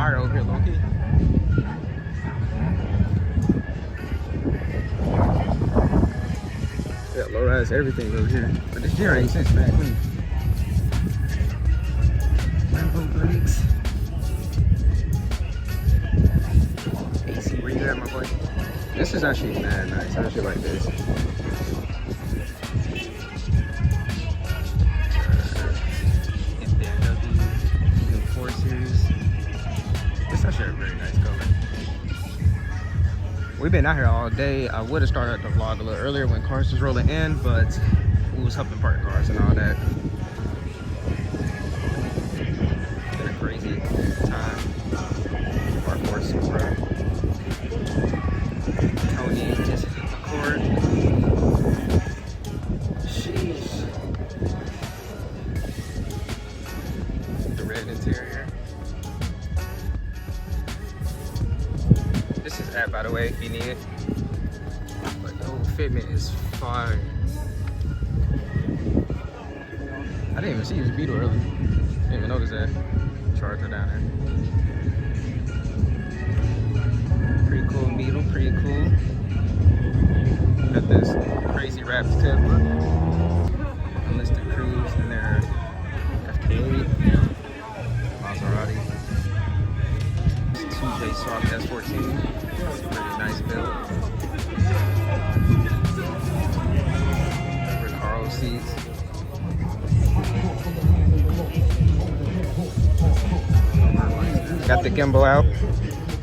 fire over here, low-key. Yeah, low-rise everything over here. But this gear ain't since back clean. Rainbow brakes. AC where you at, my boy? This is actually mad nice. I actually like this. It's actually a very nice color. We've been out here all day. I would have started the vlog a little earlier when cars was rolling in, but we was helping park cars and all that. Been a crazy time. Park horse, bro. Tony just hit the cord. Sheesh. The red interior. This is app, by the way, if you need it. But the whole fitment is fire. I didn't even see this Beetle early. Didn't even notice that charger down there. Pretty cool Beetle, pretty cool. Got this crazy wrapped tip. Unlisted Cruise in their FK8. Maserati. 2J Soft S14. Pretty nice build. Recaro seats. Got the gimbal out.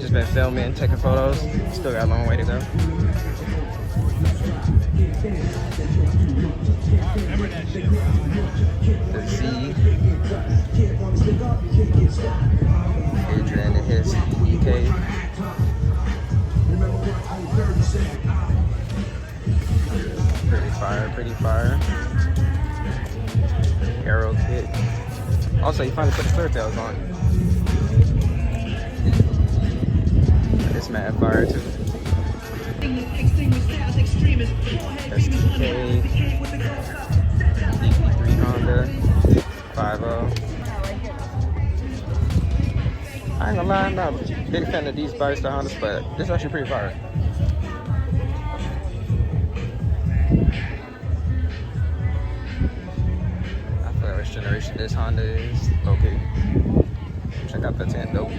Just been filming, taking photos. Still got a long way to go. The Z. Adrian and his EK. Pretty fire, pretty fire. Arrow kit. Also, you finally put the clear tails on. It's mad fire too. STK. EP3 Honda. 5.0. I ain't gonna lie, I'm not a big fan of these bikes, the Hondas, but this is actually pretty fire. I forgot which generation this Honda is. Okay. Check out the tent though.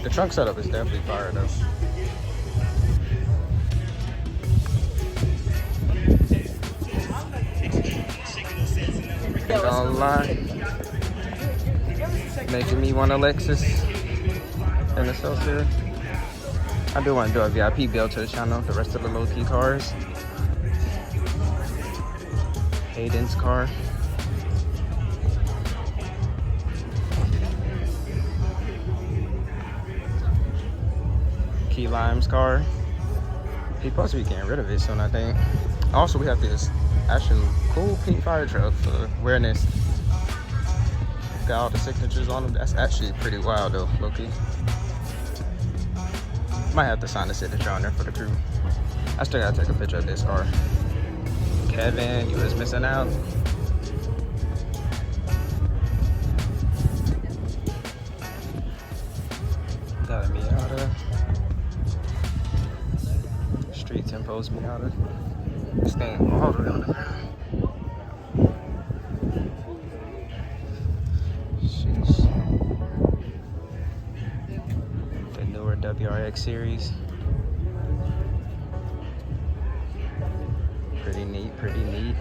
The trunk setup is definitely fire though. Ain't gonna lie. Making me want a Lexus and a Celsius. I do want to do a VIP build to the channel. The rest of the low-key cars. Hayden's car. Key Lime's car. He's supposed to be getting rid of it soon, I think. Also, we have this actually cool pink fire truck for awareness. Got all the signatures on them. That's actually pretty wild though, low-key. Might have to sign the signature on there for the crew. I still gotta take a picture of this car. Kevin, you was missing out. Got a Miata. Street Tempo's Miata. Staying all the way on the ground. WRX series. Pretty neat, pretty neat.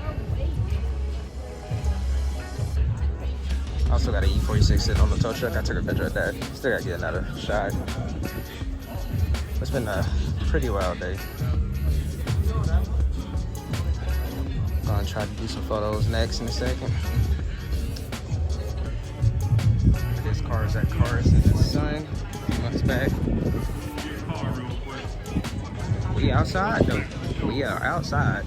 Also got an E46 sitting on the tow truck. I took a picture of that. Still gotta get another shot. It's been a pretty wild day. Gonna try to do some photos next in a second. This car is at Cars in the Sun. A few months back. We outside though. We are outside.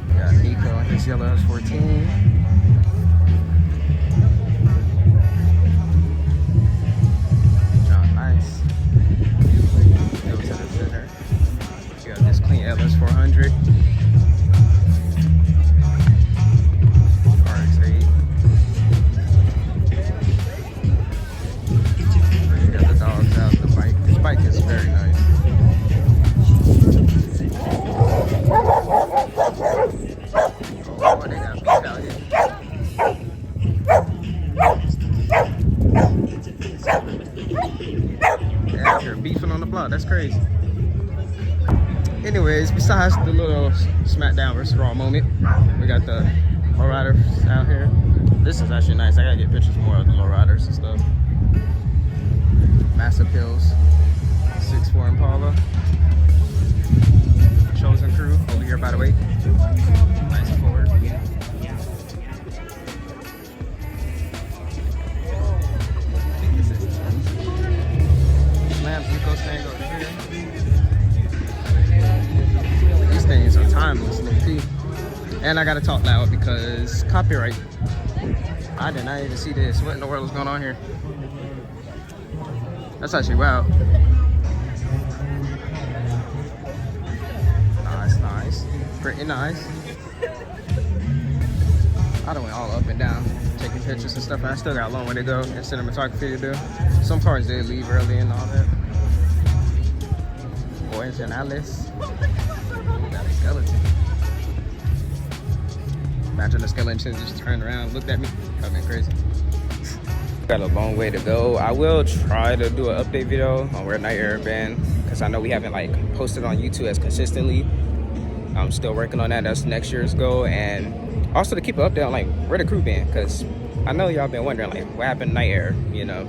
We got Nico and his yellow S14. John Nice. Go to the center. We got this clean LS400. RX-8. o'clock. That's crazy. Anyways, besides the little SmackDown vs. Raw moment, we got the lowriders out here. This is actually nice. I gotta get pictures more of the lowriders and stuff. Massive Hills, 6'4" Impala. Chosen crew over here, by the way. Nice forward. Lamps, Nico stand over here. These things are timeless, look P. And I gotta talk loud because copyright. I did not even see this. What in the world is going on here? That's actually wild. Nice. Pretty nice. I done went all up and down, taking pictures and stuff, and I still got a long way to go and cinematography to do. Some cars did leave early and all that. Originales. Got a skeleton. Imagine the skeleton just turned around and looked at me. That'd been crazy. Got a long way to go. I will try to do an update video on where Night Era been, because I know we haven't like posted on YouTube as consistently. I'm still working on that. That's next year's goal, and also to keep an update on like where the crew been, because I know y'all been wondering like what happened to Night Era, you know.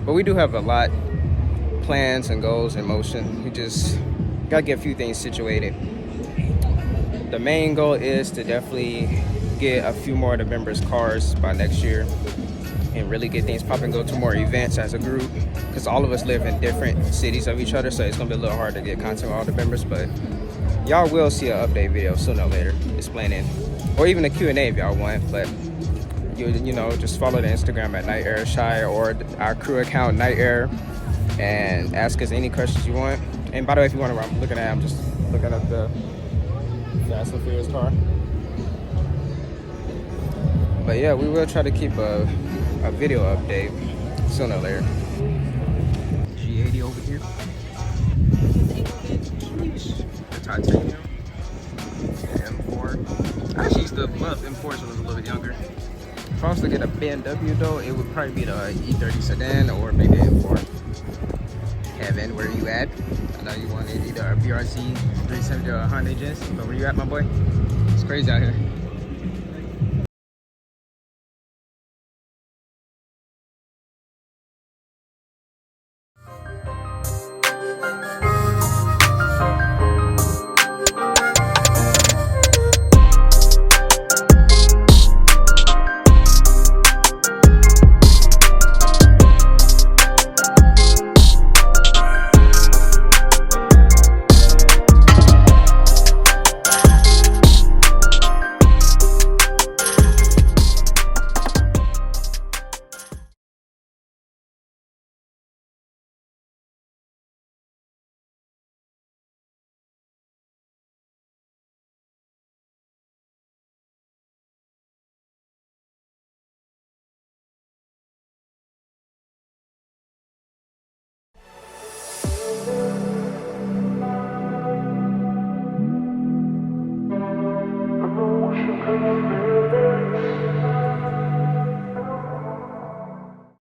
But we do have a lot plans and goals in motion. We just gotta get a few things situated. The main goal is to definitely get a few more of the members' cars by next year and really get things popping, go to more events as a group, because all of us live in different cities of each other, so it's gonna be a little hard to get content with all the members. But y'all will see an update video sooner or later explaining, or even a Q&A if y'all want. But you know, just follow the Instagram at Night Era Shy or our crew account Night Era and ask us any questions you want. And by the way, if you wonder what I'm looking at, I'm just looking at the Fast and Furious car. But yeah, we will try to keep a video update sooner or later. G80 over here. The titanium. The M4. I actually used to love M4s when I was a little bit younger. If I was to get a BMW though, it would probably be the E30 sedan or maybe M4. Kevin, where are you at? I know you wanted either a BRZ 370 or a Hyundai Jazz, but where you at, my boy? It's crazy out here.